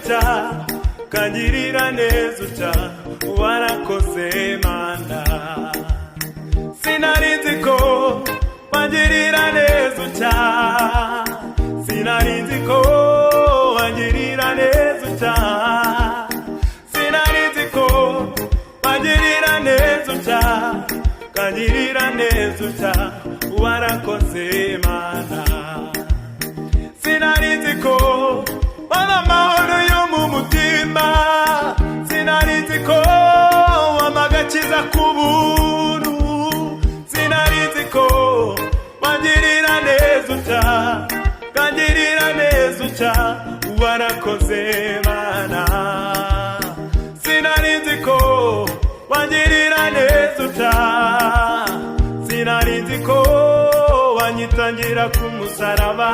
utya, kangirira neza utya, warakoze Mana. Sinarinzi ko wangirira neza utya, sinarinzi ko wangirira neza utya, sinarinzi ko wangirira neza utya, kangirira neza utya, warakoze Mana. Sinarinzi ko wana mahoro yo mu mutima, sinarinzi ko wamagakiza kubuntu, sinarinzi ko wangirira neza utya, kangirira neza utya, warakoze Mana. Sinarinzi ko wangirira neza utya, sinarinzi ko wanyitangira ku musaraba.